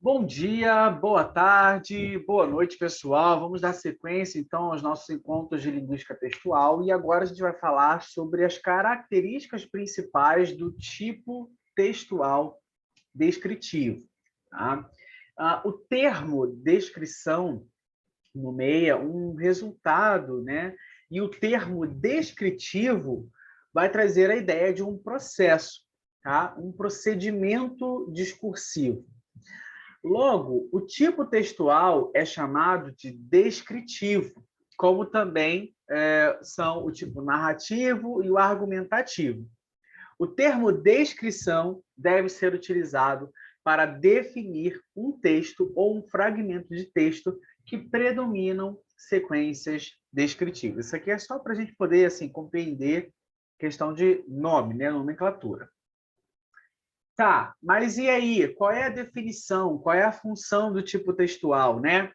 Bom dia, boa tarde, boa noite, pessoal. Vamos dar sequência, então, aos nossos encontros de linguística textual. E agora a gente vai falar sobre as características principais do tipo textual descritivo. Tá? O termo descrição nomeia um resultado, né? E o termo descritivo vai trazer a ideia de um processo, tá? Um procedimento discursivo. Logo, o tipo textual é chamado de descritivo, como também são o tipo narrativo e o argumentativo. O termo descrição deve ser utilizado para definir um texto ou um fragmento de texto que predominam sequências descritivas. Isso aqui é só para a gente poder assim, compreender questão de nome, né? Nomenclatura. Tá, mas e aí? Qual é a definição? Qual é a função do tipo textual, né?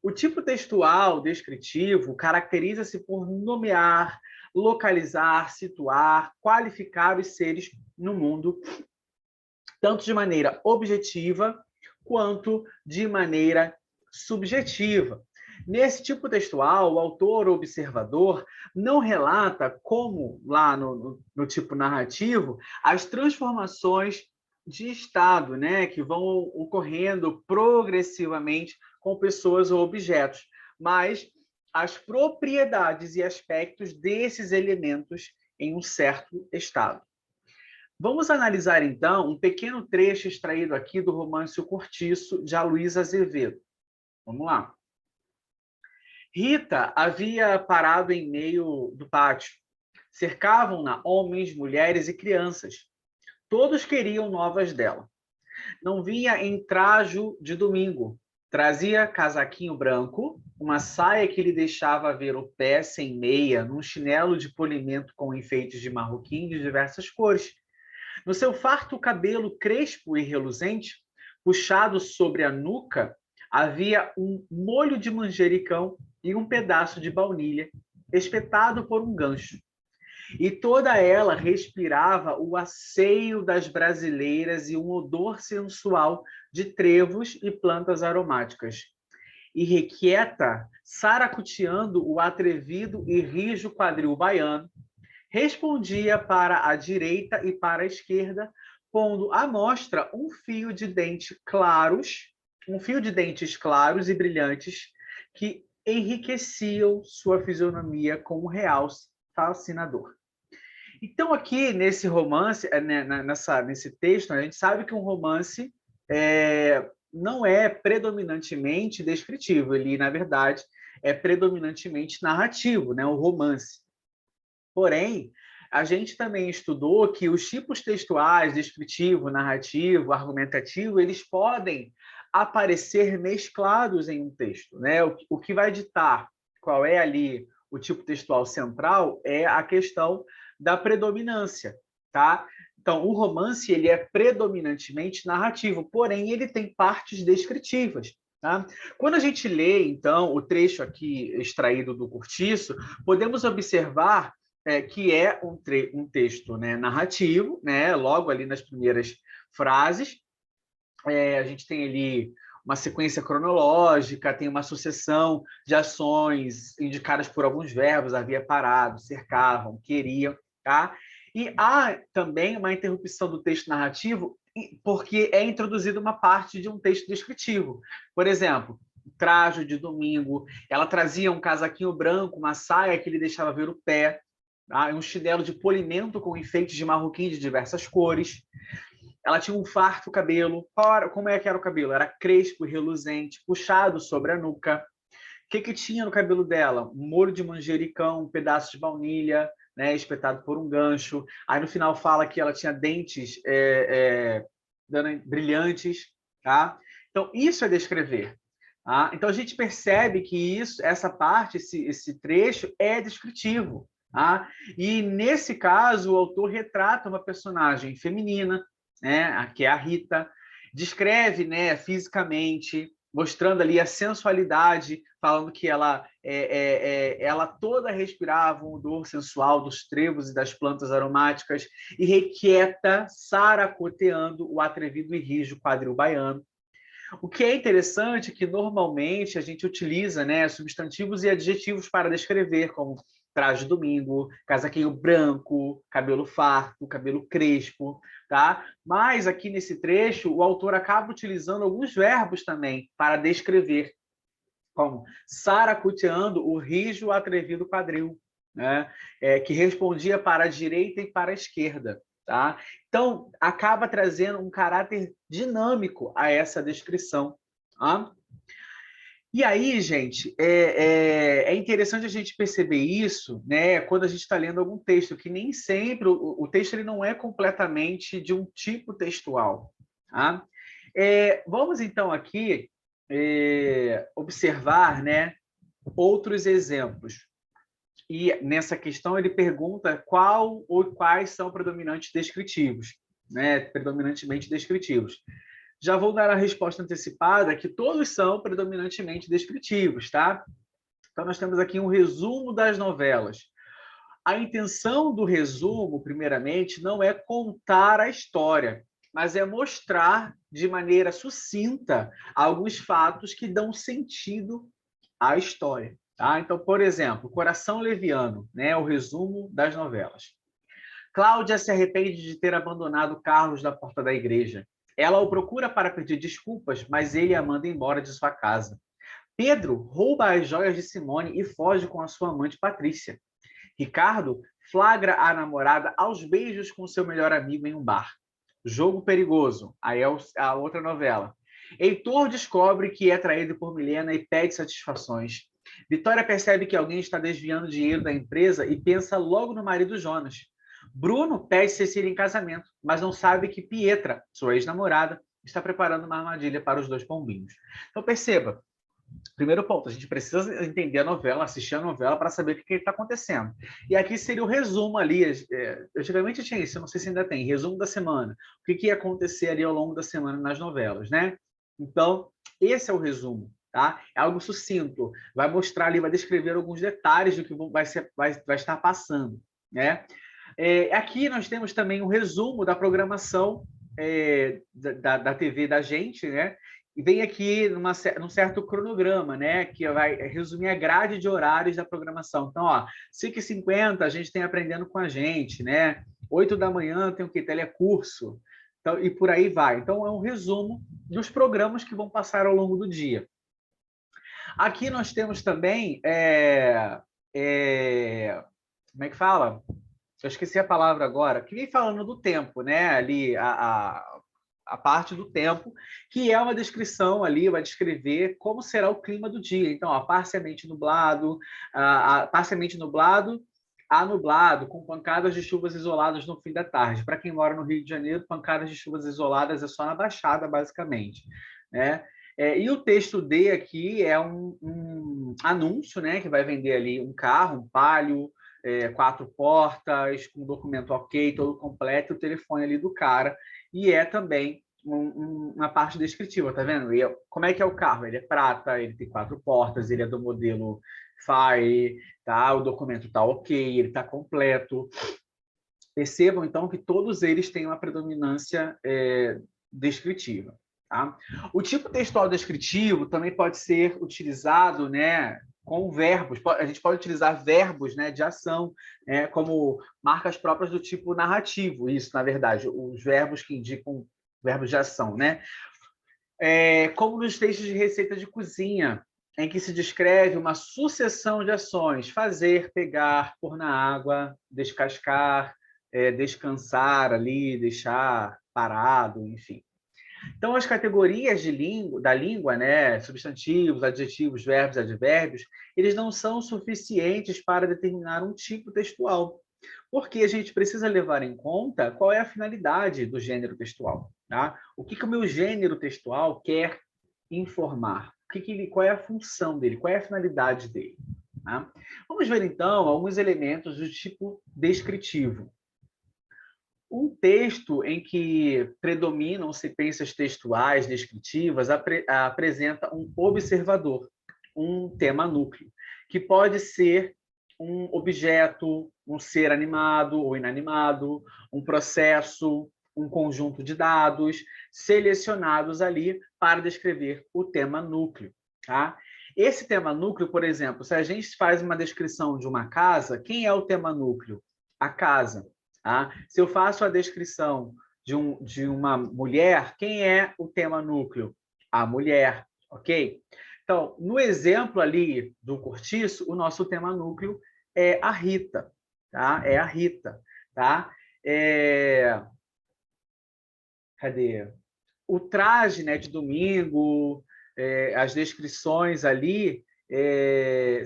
O tipo textual descritivo caracteriza-se por nomear, localizar, situar, qualificar os seres no mundo, tanto de maneira objetiva quanto de maneira subjetiva. Nesse tipo textual, o autor ou observador não relata, como lá no tipo narrativo, as transformações de estado, né, que vão ocorrendo progressivamente com pessoas ou objetos, mas as propriedades e aspectos desses elementos em um certo estado. Vamos analisar, então, um pequeno trecho extraído aqui do romance O Cortiço, de Aloysio Azevedo. Vamos lá. Rita havia parado em meio do pátio. Cercavam-na homens, mulheres e crianças. Todos queriam novas dela. Não vinha em trajo de domingo. Trazia casaquinho branco, uma saia que lhe deixava ver o pé sem meia, num chinelo de polimento com enfeites de marroquim de diversas cores. No seu farto cabelo crespo e reluzente, puxado sobre a nuca, havia um molho de manjericão e um pedaço de baunilha, espetado por um gancho. E toda ela respirava o asseio das brasileiras e um odor sensual de trevos e plantas aromáticas. Irrequieta, saracuteando o atrevido e rijo quadril baiano, respondia para a direita e para a esquerda, pondo à mostra um fio de dentes claros e brilhantes que enriqueciam sua fisionomia com um realce fascinador. Então, aqui nesse romance, nesse texto, a gente sabe que um romance não é predominantemente descritivo, ele, na verdade, é predominantemente narrativo, né? O romance. Porém, a gente também estudou que os tipos textuais, descritivo, narrativo, argumentativo, eles podem aparecer mesclados em um texto, né? O que vai ditar qual é ali o tipo textual central é a questão da predominância, tá? Então, o romance ele é predominantemente narrativo, porém ele tem partes descritivas. Tá? Quando a gente lê, então, o trecho aqui extraído do Cortiço, podemos observar que é um texto, né, narrativo, né, logo ali nas primeiras frases. A gente tem ali uma sequência cronológica, tem uma sucessão de ações indicadas por alguns verbos, havia parado, cercavam, queriam, tá? E há também uma interrupção do texto narrativo porque é introduzida uma parte de um texto descritivo. Por exemplo, trajo de domingo, ela trazia um casaquinho branco, uma saia que lhe deixava ver o pé, tá? Um chinelo de polimento com enfeites de marroquim de diversas cores. Ela tinha um farto cabelo. Como é que era o cabelo? Era crespo e reluzente, puxado sobre a nuca. O que tinha no cabelo dela? Um molho de manjericão, um pedaço de baunilha, né, espetado por um gancho. Aí no final fala que ela tinha dentes brilhantes. Tá? Então, isso é descrever. Tá? Então, a gente percebe que essa parte, esse trecho, é descritivo. Tá? E, nesse caso, o autor retrata uma personagem feminina, né, que é a Rita, descreve, né, fisicamente, mostrando ali a sensualidade, falando que ela toda respirava um odor sensual dos trevos e das plantas aromáticas, e requieta, saracoteando o atrevido e rijo quadril baiano. O que é interessante é que, normalmente, a gente utiliza, né, substantivos e adjetivos para descrever, como traje de domingo, casaquinho branco, cabelo farto, cabelo crespo, tá? Mas aqui nesse trecho, o autor acaba utilizando alguns verbos também para descrever, como saracuteando o rijo atrevido quadril, né? Que respondia para a direita e para a esquerda. Tá? Então, acaba trazendo um caráter dinâmico a essa descrição. Tá? E aí, gente, é interessante a gente perceber isso, né, quando a gente está lendo algum texto, que nem sempre o texto ele não é completamente de um tipo textual. Tá? Vamos, então, aqui observar, né, outros exemplos. E nessa questão ele pergunta qual ou quais são predominantes descritivos, né, predominantemente descritivos. Já vou dar a resposta antecipada que todos são predominantemente descritivos, tá? Então nós temos aqui um resumo das novelas. A intenção do resumo, primeiramente, não é contar a história, mas é mostrar de maneira sucinta alguns fatos que dão sentido à história. Tá? Então, por exemplo, Coração Leviano, né, o resumo das novelas. Cláudia se arrepende de ter abandonado Carlos da porta da igreja. Ela o procura para pedir desculpas, mas ele a manda embora de sua casa. Pedro rouba as joias de Simone e foge com a sua amante Patrícia. Ricardo flagra a namorada aos beijos com seu melhor amigo em um bar. Jogo Perigoso, aí é a outra novela. Heitor descobre que é traído por Milena e pede satisfações. Vitória percebe que alguém está desviando dinheiro da empresa e pensa logo no marido Jonas. Bruno pede Cecília em casamento, mas não sabe que Pietra, sua ex-namorada, está preparando uma armadilha para os dois pombinhos. Então perceba, primeiro ponto, a gente precisa entender a novela, assistir a novela para saber o que está acontecendo. E aqui seria o resumo ali. Antigamente tinha isso, eu não sei se ainda tem, resumo da semana. O que ia acontecer ali ao longo da semana nas novelas, né? Então, esse é o resumo, tá? É algo sucinto. Vai mostrar ali, vai descrever alguns detalhes do que vai estar passando, né? Aqui nós temos também um resumo da programação da TV da gente, né? E vem aqui num certo cronograma, né? Que vai resumir a grade de horários da programação. Então, ó, 5h50 a gente tem Aprendendo com a Gente, né? 8 da manhã tem o que? Telecurso. Então, e por aí vai. Então, é um resumo dos programas que vão passar ao longo do dia. Aqui nós temos também... como é que fala? Eu esqueci a palavra agora, que vem falando do tempo, né? Ali, a parte do tempo, que é uma descrição ali, vai descrever como será o clima do dia. Então, ó, parcialmente nublado, parcialmente nublado a nublado, com pancadas de chuvas isoladas no fim da tarde. Para quem mora no Rio de Janeiro, pancadas de chuvas isoladas é só na Baixada, basicamente, né? E o texto D aqui é um anúncio, né, que vai vender ali um carro, um Palio, 4 portas, com documento ok, todo completo, o telefone ali do cara, e é também uma parte descritiva, tá vendo? Como é que é o carro? Ele é prata, ele tem 4 portas, ele é do modelo Fire, tá? O documento tá ok, ele tá completo. Percebam, então, que todos eles têm uma predominância descritiva. Tá? O tipo textual descritivo também pode ser utilizado, né, com verbos. A gente pode utilizar verbos, né, de ação, como marcas próprias do tipo narrativo. Isso, na verdade, os verbos que indicam verbos de ação, né? Como nos textos de receita de cozinha, em que se descreve uma sucessão de ações: fazer, pegar, pôr na água, descascar, descansar ali, deixar parado, enfim. Então, as categorias da língua, né, substantivos, adjetivos, verbos, advérbios, eles não são suficientes para determinar um tipo textual, porque a gente precisa levar em conta qual é a finalidade do gênero textual. Tá? O que o meu gênero textual quer informar? Qual é a função dele? Qual é a finalidade dele? Tá? Vamos ver, então, alguns elementos do tipo descritivo. Um texto em que predominam sequências textuais descritivas apresenta um observador, um tema núcleo, que pode ser um objeto, um ser animado ou inanimado, um processo, um conjunto de dados selecionados ali para descrever o tema núcleo, tá? Esse tema núcleo, por exemplo, se a gente faz uma descrição de uma casa, quem é o tema núcleo? A casa. Tá? Se eu faço a descrição de uma mulher, quem é o tema núcleo? A mulher, ok? Então, no exemplo ali do cortiço, o nosso tema núcleo é a Rita, tá? É a Rita, tá? Cadê? O traje, né, de domingo, as descrições ali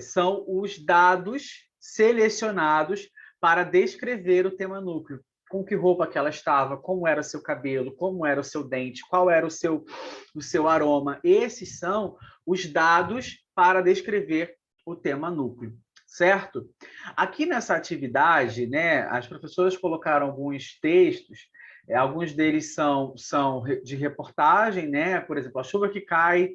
são os dados selecionados para descrever o tema núcleo. Com que roupa que ela estava, como era o seu cabelo, como era o seu dente, qual era o seu aroma. Esses são os dados para descrever o tema núcleo, certo? Aqui nessa atividade, né, as professoras colocaram alguns textos. Alguns deles são de reportagem, né? Por exemplo, a chuva que cai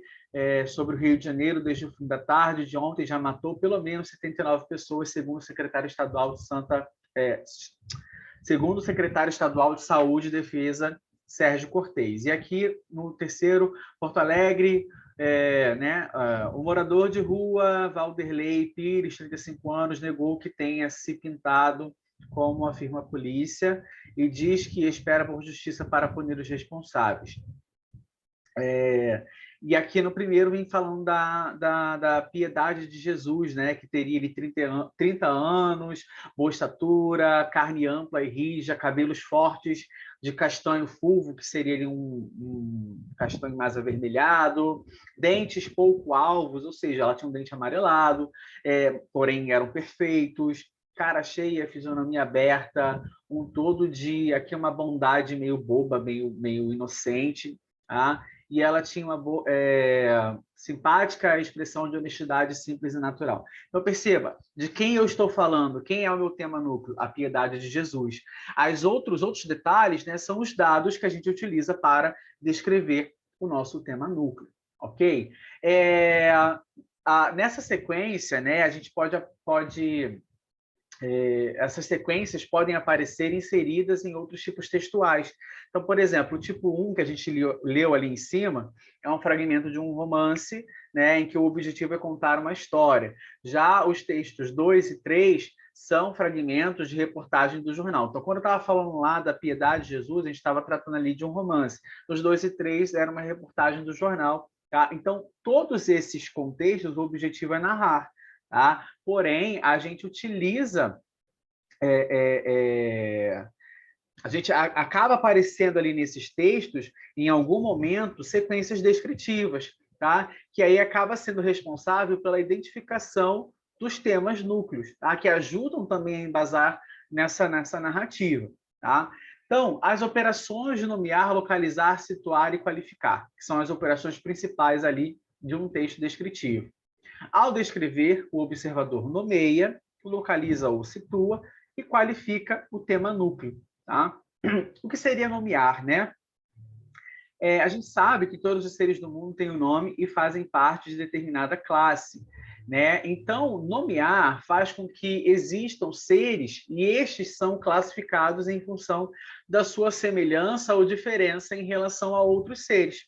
sobre o Rio de Janeiro desde o fim da tarde de ontem já matou pelo menos 79 pessoas, segundo o secretário estadual de segundo o secretário estadual de Saúde e Defesa, Sérgio Cortez. E aqui no terceiro, Porto Alegre, né? O morador de rua Valderlei Pires, 35 anos, negou que tenha se pintado, como afirma a polícia, e diz que espera por justiça para punir os responsáveis. E aqui no primeiro vem falando da piedade de Jesus, né? Que teria ele 30 anos, boa estatura, carne ampla e rija, cabelos fortes, de castanho fulvo, que seria ali um castanho mais avermelhado, dentes pouco alvos, ou seja, ela tinha um dente amarelado, porém eram perfeitos, cara cheia, fisionomia aberta, um todo de aqui uma bondade meio boba, meio inocente, tá? E ela tinha uma simpática expressão de honestidade simples e natural. Então, perceba, de quem eu estou falando, quem é o meu tema núcleo? A piedade de Jesus. Outros detalhes, né, são os dados que a gente utiliza para descrever o nosso tema núcleo, ok? Nessa sequência, né, a gente pode essas sequências podem aparecer inseridas em outros tipos textuais. Então, por exemplo, o tipo 1, que a gente leu ali em cima, é um fragmento de um romance, né, em que o objetivo é contar uma história. Já os textos 2 e 3 são fragmentos de reportagem do jornal. Então, quando eu estava falando lá da Piedade de Jesus, a gente estava tratando ali de um romance. Os 2 e 3 era uma reportagem do jornal. Tá? Então, todos esses contextos, o objetivo é narrar. Tá? Porém, a gente utiliza, a gente acaba aparecendo ali nesses textos, em algum momento, sequências descritivas, tá? Que aí acaba sendo responsável pela identificação dos temas núcleos, tá? Que ajudam também a embasar nessa narrativa. Tá? Então, as operações de nomear, localizar, situar e qualificar, que são as operações principais ali de um texto descritivo. Ao descrever, o observador nomeia, localiza ou situa e qualifica o tema núcleo. Tá? O que seria nomear, né? A gente sabe que todos os seres do mundo têm um nome e fazem parte de determinada classe. Né? Então, nomear faz com que existam seres e estes são classificados em função da sua semelhança ou diferença em relação a outros seres.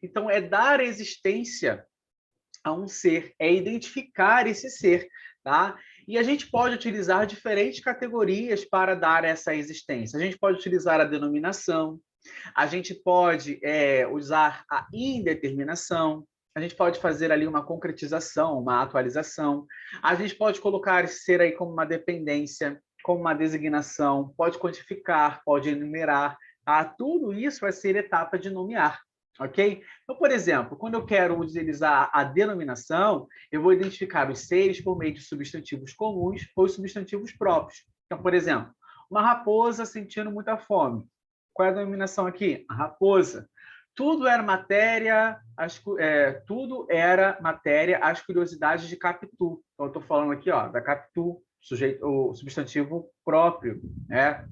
Então, é dar existência a um ser, é identificar esse ser, tá? E a gente pode utilizar diferentes categorias para dar essa existência. A gente pode utilizar a denominação, a gente pode usar a indeterminação, a gente pode fazer ali uma concretização, uma atualização, a gente pode colocar esse ser aí como uma dependência, como uma designação, pode quantificar, pode enumerar, tá? Tudo isso vai ser etapa de nomear. Ok? Então, por exemplo, quando eu quero utilizar a denominação, eu vou identificar os seres por meio de substantivos comuns ou substantivos próprios. Então, por exemplo, uma raposa sentindo muita fome. Qual é a denominação aqui? A raposa. Tudo era matéria, as curiosidades de Capitu. Então, eu estou falando aqui, ó, da Capitu, o substantivo próprio, né?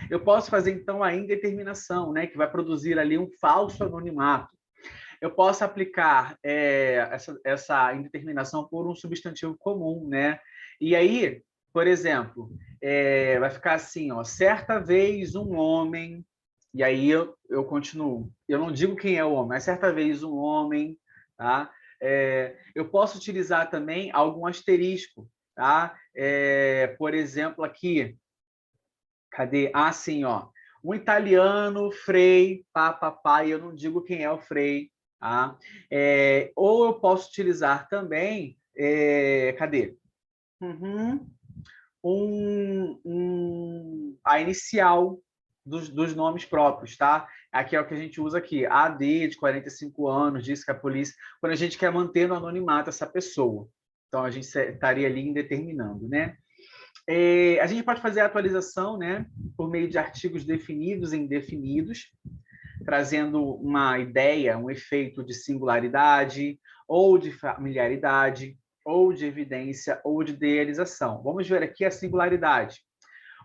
Eu posso fazer, então, a indeterminação, né, que vai produzir ali um falso anonimato. Eu posso aplicar essa indeterminação por um substantivo comum, né? E aí, por exemplo, vai ficar assim, ó, certa vez um homem E aí eu continuo. Eu não digo quem é o homem, mas certa vez um homem, tá? Eu posso utilizar também algum asterisco, tá? Por exemplo, aqui, cadê? Ah, sim, ó. Um italiano, Frei, papapá, e eu não digo quem é o Frei, tá? Ou eu posso utilizar também, cadê? Uhum. A inicial dos nomes próprios, tá? Aqui é o que a gente usa aqui, AD, de 45 anos, diz que a polícia, quando a gente quer manter no anonimato essa pessoa. Então, a gente estaria ali indeterminando, né? A gente pode fazer a atualização, né, por meio de artigos definidos e indefinidos, trazendo uma ideia, um efeito de singularidade, ou de familiaridade, ou de evidência, ou de idealização. Vamos ver aqui a singularidade.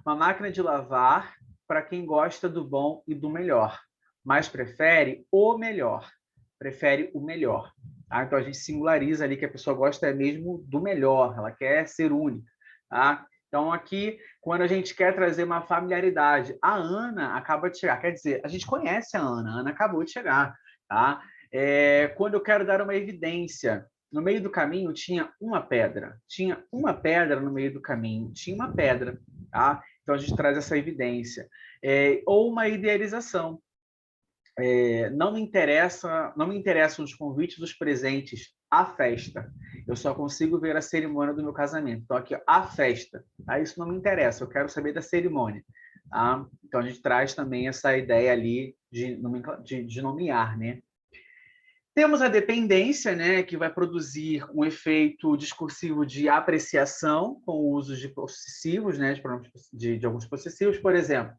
Uma máquina de lavar para quem gosta do bom e do melhor, mas prefere o melhor. Prefere o melhor. Tá? Então, a gente singulariza ali que a pessoa gosta mesmo do melhor, ela quer ser única. Tá? Então, aqui, quando a gente quer trazer uma familiaridade, a Ana acaba de chegar. Quer dizer, a gente conhece a Ana acabou de chegar. Tá? Quando eu quero dar uma evidência, no meio do caminho tinha uma pedra. Tinha uma pedra no meio do caminho. Tinha uma pedra. Tá? Então, a gente traz essa evidência. Ou uma idealização. Não me interessam os convites dos presentes à festa. Eu só consigo ver a cerimônia do meu casamento. Então, aqui, ó, a festa. Tá? Isso não me interessa, eu quero saber da cerimônia. Tá? Então, a gente traz também essa ideia ali de nomear, né? Temos a dependência, né, que vai produzir um efeito discursivo de apreciação com o uso de possessivos, né, de alguns possessivos. Por exemplo,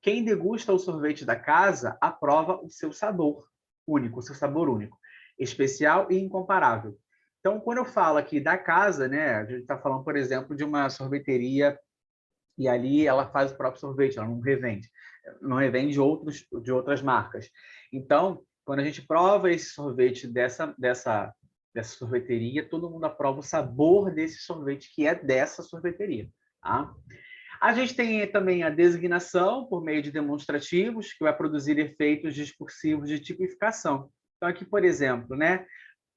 quem degusta o sorvete da casa aprova o seu sabor único, o seu sabor único, especial e incomparável. Então, quando eu falo aqui da casa, né, a gente está falando, por exemplo, de uma sorveteria e ali ela faz o próprio sorvete, ela não revende de outras marcas. Então, quando a gente prova esse sorvete dessa sorveteria, todo mundo aprova o sabor desse sorvete que é dessa sorveteria. Tá? A gente tem também a designação por meio de demonstrativos, que vai produzir efeitos discursivos de tipificação. Então, aqui, por exemplo, né,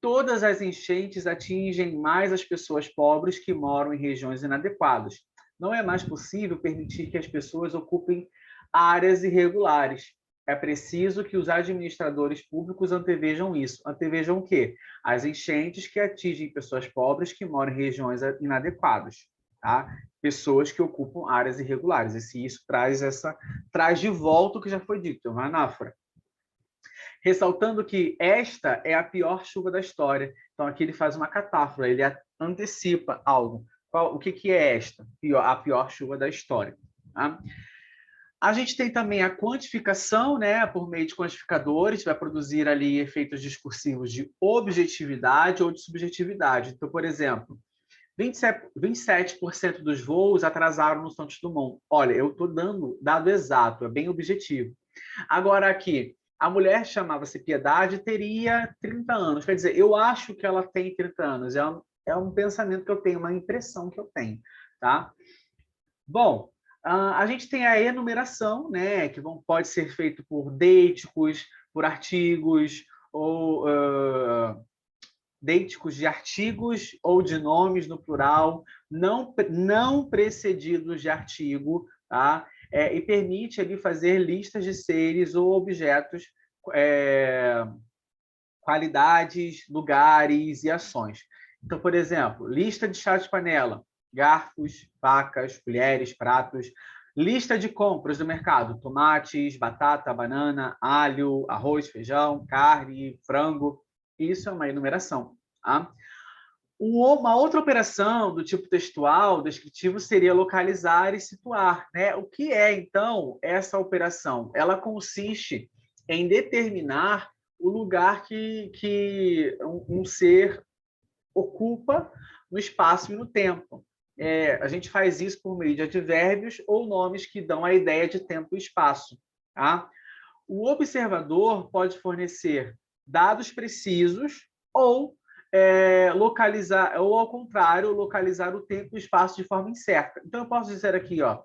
todas as enchentes atingem mais as pessoas pobres que moram em regiões inadequadas. Não é mais possível permitir que as pessoas ocupem áreas irregulares. É preciso que os administradores públicos antevejam isso. Antevejam o quê? As enchentes que atingem pessoas pobres que moram em regiões inadequadas. Tá? Pessoas que ocupam áreas irregulares. E se isso traz de volta o que já foi dito, é uma anáfora. Ressaltando que esta é a pior chuva da história. Então, aqui ele faz uma catáfora, ele antecipa algo. O que é esta? A pior chuva da história. Tá? A gente tem também a quantificação, né, por meio de quantificadores, vai produzir ali efeitos discursivos de objetividade ou de subjetividade. Então, por exemplo, 27% dos voos atrasaram no Santos Dumont. Olha, eu estou dando dado exato, é bem objetivo. Agora aqui, a mulher chamava-se Piedade e teria 30 anos. Quer dizer, eu acho que ela tem 30 anos. É um pensamento que eu tenho, uma impressão que eu tenho. Tá? Bom, a gente tem a enumeração, né, que pode ser feito por deiticos, por artigos, ou deiticos de artigos ou de nomes no plural, não precedidos de artigo, tá? E permite ali fazer listas de seres ou objetos, qualidades, lugares e ações. Então, por exemplo, lista de chá de panela, garfos, facas, colheres, pratos, lista de compras do mercado, tomates, batata, banana, alho, arroz, feijão, carne, frango. Isso é uma enumeração. Tá? Uma outra operação do tipo textual, descritivo, seria localizar e situar. Né? O que é, então, essa operação? Ela consiste em determinar o lugar que um ser ocupa no espaço e no tempo. A gente faz isso por meio de advérbios ou nomes que dão a ideia de tempo e espaço. Tá? O observador pode fornecer dados precisos ou localizar, ou ao contrário, localizar o tempo e o espaço de forma incerta. Então, eu posso dizer aqui, ó,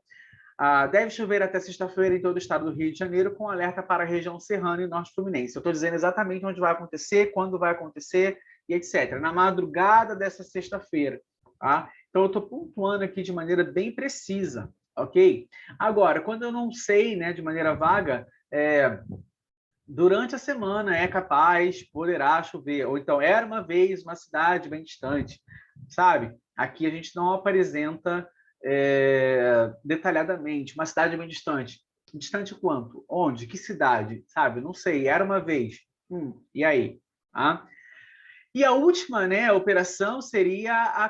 Deve chover até sexta-feira em todo o estado do Rio de Janeiro, com alerta para a região serrana e norte fluminense. Eu estou dizendo exatamente onde vai acontecer, quando vai acontecer e etc. Na madrugada dessa sexta-feira. Tá? Então, eu estou pontuando aqui de maneira bem precisa, ok? Agora, quando eu não sei, né, de maneira vaga, durante a semana é capaz, poderá chover. Ou então, era uma vez uma cidade bem distante, sabe? Aqui a gente não apresenta detalhadamente uma cidade bem distante. Distante quanto? Onde? Que cidade? Sabe? Não sei. Era uma vez. E aí? Ah? E a última, né, operação seria a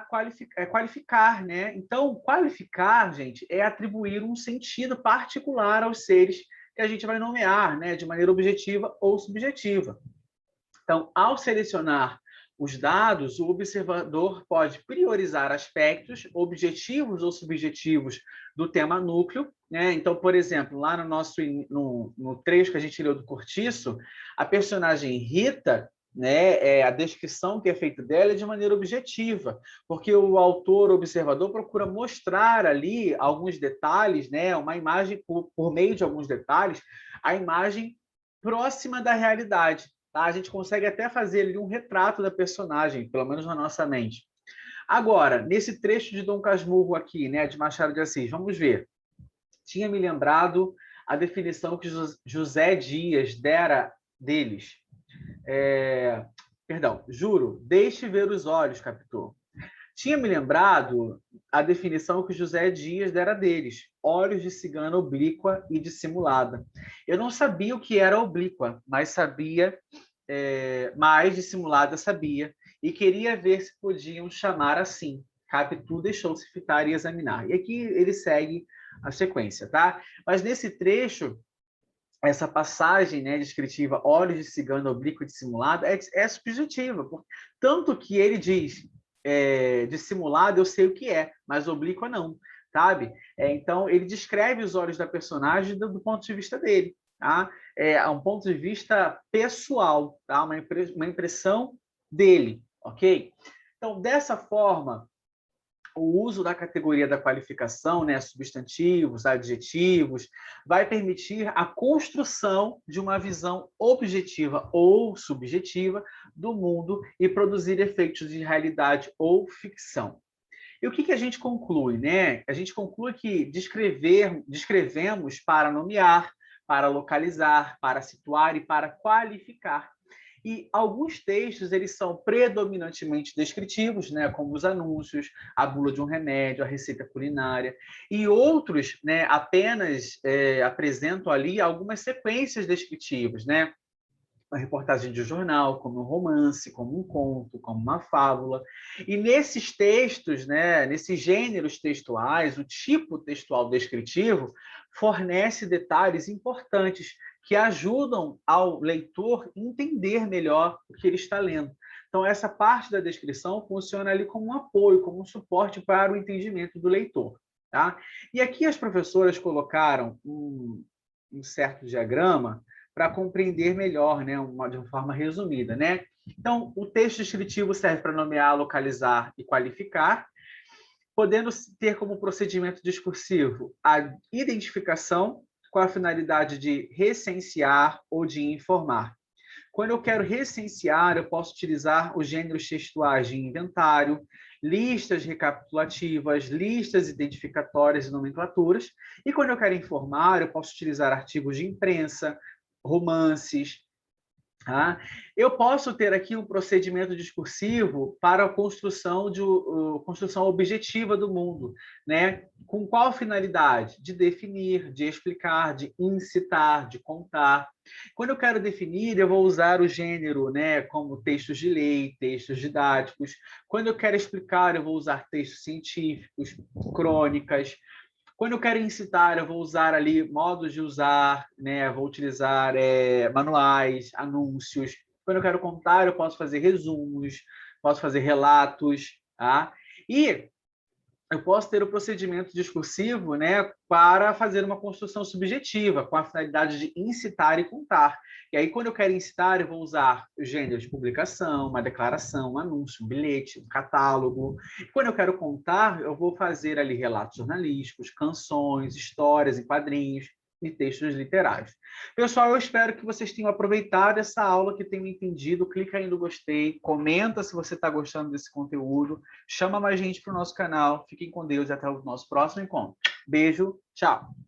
qualificar, né? Então, qualificar, gente, é atribuir um sentido particular aos seres que a gente vai nomear, né, de maneira objetiva ou subjetiva. Então, ao selecionar os dados, o observador pode priorizar aspectos objetivos ou subjetivos do tema núcleo, né? Então, por exemplo, lá no trecho que a gente leu do Cortiço, a personagem Rita, né, a descrição que é feita dela é de maneira objetiva, porque o autor observador procura mostrar ali alguns detalhes, né, uma imagem por meio de alguns detalhes, a imagem próxima da realidade. Tá? A gente consegue até fazer ali um retrato da personagem, pelo menos na nossa mente. Agora, nesse trecho de Dom Casmurro aqui, né, de Machado de Assis, vamos ver. Tinha me lembrado a definição que José Dias dera deles. Perdão, juro, deixe ver os olhos, capitão. Tinha me lembrado a definição que José Dias dera deles, olhos de cigana oblíqua e dissimulada. Eu não sabia o que era oblíqua, mas sabia, mais dissimulada sabia, e queria ver se podiam chamar assim. Capitu deixou-se fitar e examinar. E aqui ele segue a sequência, tá? Mas nesse trecho, essa passagem, né, descritiva, olhos de cigano oblíquo e dissimulado, é subjetiva. Tanto que ele diz, dissimulado eu sei o que é, mas oblíqua não, sabe? Então, ele descreve os olhos da personagem do ponto de vista dele. Tá? É um ponto de vista pessoal, tá? Uma impressão dele, ok? Então, dessa forma, o uso da categoria da qualificação, né, substantivos, adjetivos, vai permitir a construção de uma visão objetiva ou subjetiva do mundo e produzir efeitos de realidade ou ficção. E o que a gente conclui, né? A gente conclui que descrevemos para nomear, para localizar, para situar e para qualificar. E alguns textos eles são predominantemente descritivos, né, como os anúncios, a bula de um remédio, a receita culinária, e outros, né, apenas apresentam ali algumas sequências descritivas, né? Uma reportagem de jornal, como um romance, como um conto, como uma fábula. E nesses textos, né, nesses gêneros textuais, o tipo textual descritivo fornece detalhes importantes que ajudam ao leitor entender melhor o que ele está lendo. Então, essa parte da descrição funciona ali como um apoio, como um suporte para o entendimento do leitor. Tá? E aqui as professoras colocaram um certo diagrama para compreender melhor, né, de uma forma resumida, né? Então, o texto descritivo serve para nomear, localizar e qualificar, podendo ter como procedimento discursivo a identificação com a finalidade de recensear ou de informar. Quando eu quero recensear, eu posso utilizar os gêneros textuais de inventário, listas recapitulativas, listas identificatórias e nomenclaturas. E quando eu quero informar, eu posso utilizar artigos de imprensa, romances. Tá? Eu posso ter aqui um procedimento discursivo para a construção construção objetiva do mundo, né? Com qual finalidade? De definir, de explicar, de incitar, de contar. Quando eu quero definir, eu vou usar o gênero, né? Como textos de lei, textos didáticos. Quando eu quero explicar, eu vou usar textos científicos, crônicas. Quando eu quero incitar, eu vou usar ali modos de usar, né? Vou utilizar manuais, anúncios. Quando eu quero contar, eu posso fazer resumos, posso fazer relatos, tá? E eu posso ter o procedimento discursivo, né, para fazer uma construção subjetiva, com a finalidade de incitar e contar. E aí, quando eu quero incitar, eu vou usar o gênero de publicação, uma declaração, um anúncio, um bilhete, um catálogo. E quando eu quero contar, eu vou fazer ali relatos jornalísticos, canções, histórias em quadrinhos e textos literários. Pessoal, eu espero que vocês tenham aproveitado essa aula, que tenham entendido. Clica aí no gostei, comenta se você está gostando desse conteúdo, chama mais gente para o nosso canal. Fiquem com Deus e até o nosso próximo encontro. Beijo, tchau!